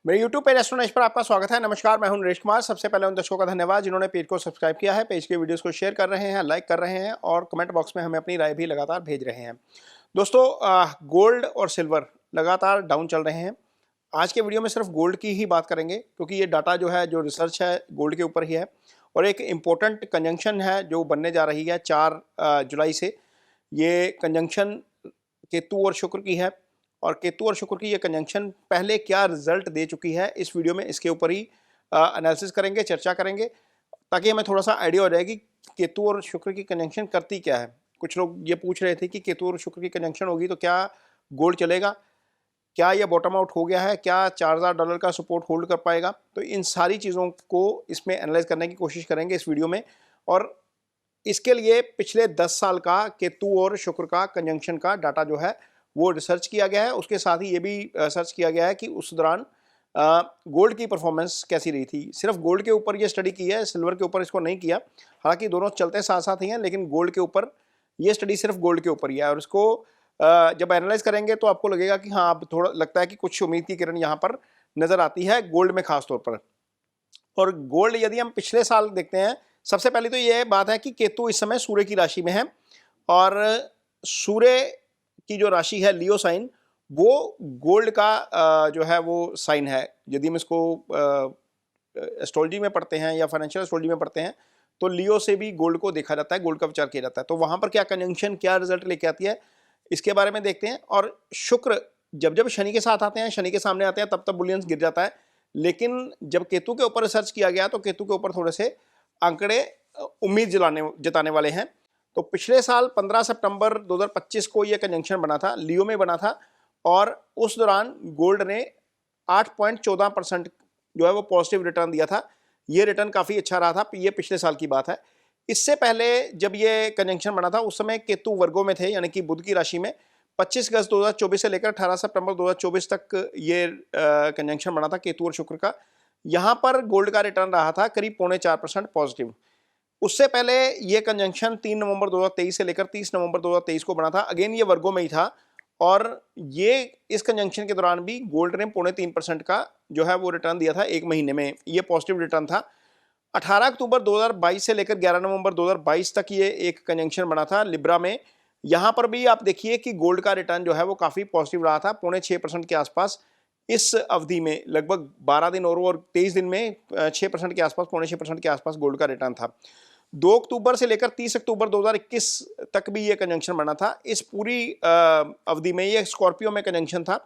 मेरे YouTube page एस्ट्रोनॉइज पर आपका स्वागत है। नमस्कार, मैं हूं नरेश कुमार। सबसे पहले उन दर्शकों का धन्यवाद जिन्होंने पेज को सब्सक्राइब किया है, पेज के वीडियोस को शेयर कर रहे हैं, लाइक कर रहे हैं और कमेंट बॉक्स में हमें अपनी राय भी लगातार भेज रहे हैं। दोस्तों, गोल्ड और सिल्वर लगातार डाउन चल रहे हैं। आज के वीडियो में सिर्फ गोल्ड की ही बात करेंगे क्योंकि ये डाटा जो है, जो रिसर्च है, गोल्ड के ऊपर ही है और एक इम्पोर्टेंट कंजंक्शन है जो बनने जा रही है 4 जुलाई से। ये कंजंक्शन केतु और शुक्र की है और केतु और शुक्र की ये कंजंक्शन पहले क्या रिजल्ट दे चुकी है, इस वीडियो में इसके ऊपर ही एनालिसिस करेंगे, चर्चा करेंगे, ताकि हमें थोड़ा सा आइडिया हो जाए कि केतु और शुक्र की कंजंक्शन करती क्या है। कुछ लोग ये पूछ रहे थे कि केतु और शुक्र की कंजंक्शन होगी तो क्या गोल्ड चलेगा, क्या ये बॉटम आउट हो गया है, क्या $4000 का सपोर्ट होल्ड कर पाएगा। तो इन सारी चीज़ों को इसमें एनालाइज करने की कोशिश करेंगे इस वीडियो में। और इसके लिए पिछले 10 साल का केतु और शुक्र का कंजंक्शन का डाटा जो है वो रिसर्च किया गया है। उसके साथ ही ये भी सर्च किया गया है कि उस दौरान गोल्ड की परफॉर्मेंस कैसी रही थी। सिर्फ गोल्ड के ऊपर ये स्टडी की है, सिल्वर के ऊपर इसको नहीं किया। हालांकि दोनों चलते साथ साथ ही हैं, लेकिन गोल्ड के ऊपर ये स्टडी सिर्फ गोल्ड के ऊपर ही है। और इसको जब एनालाइज करेंगे तो आपको लगेगा कि हाँ, अब थोड़ा लगता है कि कुछ उम्मीद की किरण यहाँ पर नजर आती है गोल्ड में खास तौर पर। और गोल्ड यदि हम पिछले साल देखते हैं, सबसे पहले तो ये बात है कि केतु इस समय सूर्य की राशि में है और सूर्य की जो राशि है लियो साइन, वो गोल्ड का जो है वो साइन है। यदि हम इसको एस्ट्रोलॉजी में पढ़ते हैं या फाइनेंशियल एस्ट्रोलॉजी में पढ़ते हैं तो लियो से भी गोल्ड को देखा जाता है, गोल्ड का विचार किया जाता है। तो वहाँ पर क्या कंजंक्शन, क्या रिजल्ट लेके आती है, इसके बारे में देखते हैं। और शुक्र जब जब शनि के साथ आते हैं, शनि के सामने आते हैं, तब तब बुलियंस गिर जाता है। लेकिन जब केतु के ऊपर रिसर्च किया गया तो केतु के ऊपर थोड़े से आंकड़े उम्मीद जताने वाले हैं। तो पिछले साल 15 सितंबर 2025 को यह कंजंक्शन बना था, लियो में बना था और उस दौरान गोल्ड ने 8.14% जो है वो पॉजिटिव रिटर्न दिया था। ये रिटर्न काफ़ी अच्छा रहा था, ये पिछले साल की बात है। इससे पहले जब ये कंजंक्शन बना था उस समय केतु वर्गों में थे, यानी कि बुध की राशि में। 25 अगस्त 2024 से लेकर 18 सितंबर 2024 तक ये कंजंक्शन बना था केतु और शुक्र का। यहाँ पर गोल्ड का रिटर्न रहा था करीब 0.4% पॉजिटिव। उससे पहले ये कंजंक्शन 3 नवंबर 2023 से लेकर 30 नवंबर 2023 को बना था। अगेन ये वर्गों में ही था और ये इस कंजंक्शन के दौरान भी गोल्ड ने 0.3% का जो है वो रिटर्न दिया था एक महीने में। ये पॉजिटिव रिटर्न था। 18 अक्टूबर 2022 से लेकर 11 नवंबर 2022 तक ये एक कंजंक्शन बना था लिब्रा में। यहाँ पर भी आप देखिए कि गोल्ड का रिटर्न जो है वो काफ़ी पॉजिटिव रहा था, 0.6% के आसपास। इस अवधि में लगभग 12 दिन और 23 दिन में 6% के आसपास, 0.6% के आसपास गोल्ड का रिटर्न था। 2 अक्टूबर से लेकर 30 अक्टूबर 2021 तक भी ये कंजंक्शन बना था। इस पूरी अवधि में ये स्कॉर्पियो में कंजंक्शन था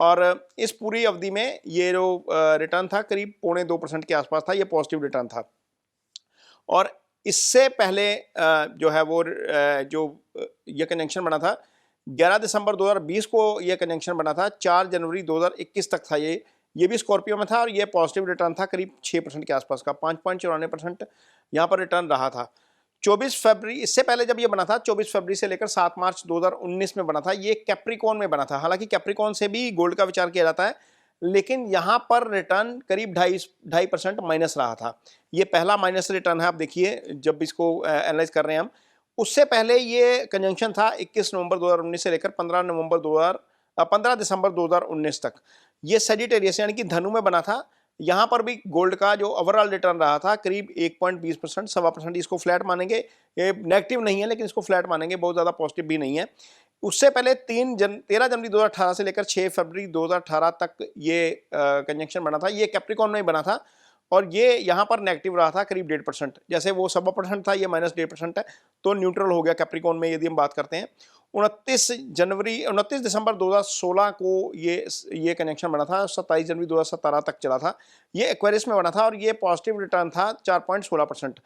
और इस पूरी अवधि में ये जो रिटर्न था करीब 0.2% के आसपास था। ये पॉजिटिव रिटर्न था। और इससे पहले जो है वो जो ये कंजंक्शन बना था 11 दिसंबर 2020 को ये कंजंक्शन बना था। 4 जनवरी 2021 तक था ये भी स्कॉर्पियो में था और ये पॉजिटिव रिटर्न था करीब 6% के आसपास का। 5.94% यहाँ पर रिटर्न रहा था। 24 फरवरी, इससे पहले जब ये बना था 24 फरवरी से लेकर 7 मार्च 2019 में बना था। ये कैप्रिकॉन में बना था। हालांकि कैप्रिकॉन से भी गोल्ड का विचार किया जाता है, लेकिन यहाँ पर रिटर्न करीब 2.5% माइनस रहा था। ये पहला माइनस रिटर्न है। आप देखिए जब इसको एनालाइज कर रहे हैं हम। उससे पहले ये कंजंक्शन था 21 नवंबर 2019 से लेकर 15 दिसंबर 2019 तक। ये सजिटेरियस यानी कि धनु में बना था। यहाँ पर भी गोल्ड का जो ओवरऑल रिटर्न रहा था करीब 1.20%, 1.25%। इसको फ्लैट मानेंगे, ये नेगेटिव नहीं है लेकिन इसको फ्लैट मानेंगे, बहुत ज़्यादा पॉजिटिव भी नहीं है। उससे पहले 13 जनवरी 2018 से लेकर 6 फरवरी 2018 तक ये कंजंक्शन बना था। ये कैप्रिकॉन में बना था और ये यहाँ पर नेगेटिव रहा था करीब 1.5%। जैसे वो 1.25% था, ये -1.5% है, तो न्यूट्रल हो गया कैप्रिकॉन में यदि हम बात करते हैं। 29 दिसंबर 2016 को ये कंजंक्शन बना था। 27 जनवरी 2017 तक चला था। ये एक्वेरियस में बना था और ये पॉजिटिव रिटर्न था 4.16%।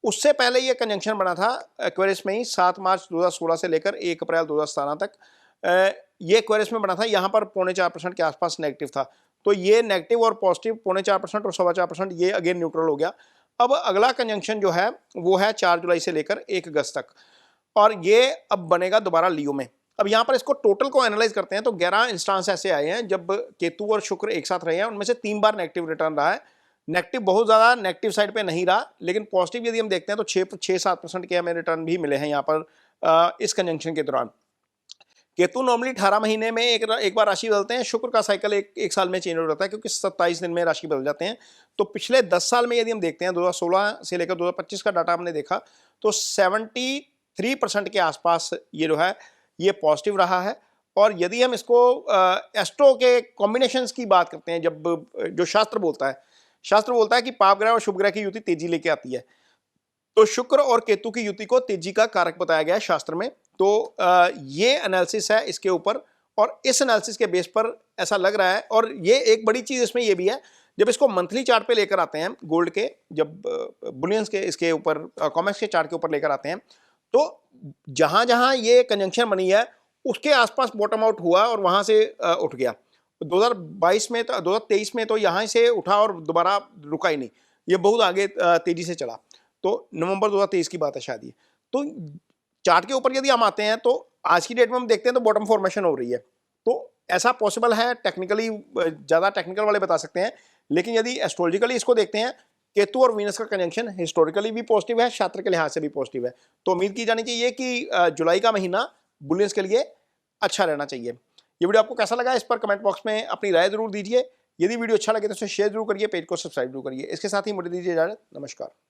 उससे पहले ये कंजंक्शन बना था एक्वेरियस में ही 7 मार्च 2016 से लेकर 1 अप्रैल 2017 तक। ये एक्वेरियस में बना था। यहाँ पर 0.4% के आसपास नेगेटिव था। तो ये नेगेटिव और पॉजिटिव 0.4% और 4.25% ये अगेन न्यूट्रल हो गया। अब अगला कंजंक्शन जो है वो है 4 जुलाई से लेकर 1 अगस्त तक और ये अब बनेगा दोबारा लियो में। अब यहाँ पर इसको टोटल को एनालाइज करते हैं तो 11 इंस्टांस ऐसे आए हैं जब केतु और शुक्र एक साथ रहे हैं। उनमें से 3 बार नेगेटिव रिटर्न रहा है। नेगेटिव बहुत ज़्यादा नेगेटिव साइड पे नहीं रहा, लेकिन पॉजिटिव यदि हम देखते हैं तो 6-7% के हमें रिटर्न भी मिले हैं यहाँ पर इस कंजंक्शन के दौरान। केतु नॉर्मली 18 महीने में एक बार राशि बदलते हैं। शुक्र का साइकिल एक साल में चेंज हो जाता है, क्योंकि 27 दिन में राशि बदल जाते हैं। तो पिछले 10 साल में यदि हम देखते हैं, 2016 से लेकर 2025 का डाटा हमने देखा, तो 73% के आसपास ये जो है ये पॉजिटिव रहा है। और यदि हम इसको एस्ट्रो के कॉम्बिनेशंस की बात करते हैं, जब जो शास्त्र बोलता है कि पाप ग्रह और शुभ ग्रह की युति तेजी लेके आती है, तो शुक्र और केतु की युति को तेजी का कारक बताया गया है शास्त्र में। तो ये एनालिसिस है इसके ऊपर, और इस एनालिसिस के बेस पर ऐसा लग रहा है। और ये एक बड़ी चीज इसमें ये भी है, जब इसको मंथली चार्ट पे लेकर आते हैं गोल्ड के, जब बुलियंस के इसके ऊपर कॉमेक्स के चार्ट के ऊपर लेकर आते हैं, तो जहां जहां ये कंजंक्शन बनी है उसके आसपास बॉटम आउट हुआ और वहां से उठ गया। 2022 में तो 2023 में तो यहां से उठा और दोबारा रुका ही नहीं, ये बहुत आगे तेजी से चला। तो नवंबर 2023 की बात है शायद ये। तो चार्ट के ऊपर यदि हम आते हैं तो आज की डेट में हम देखते हैं तो बॉटम फॉर्मेशन हो रही है। तो ऐसा पॉसिबल है, टेक्निकली ज़्यादा टेक्निकल वाले बता सकते हैं, लेकिन यदि एस्ट्रोलॉजिकली इसको देखते हैं, केतु और वीनस का कनेक्शन हिस्टोरिकली भी पॉजिटिव है, शास्त्र के लिहाज से भी पॉजिटिव है। तो उम्मीद की जानी चाहिए कि जुलाई का महीना बुलियंस के लिए अच्छा रहना चाहिए। ये वीडियो आपको कैसा लगा, इस पर कमेंट बॉक्स में अपनी राय जरूर दीजिए। यदि वीडियो अच्छा लगे तो उसे शेयर जरूर करिए, पेज को सब्सक्राइब जरूर करिए। इसके साथ ही मुझे दीजिए इजाजत। नमस्कार।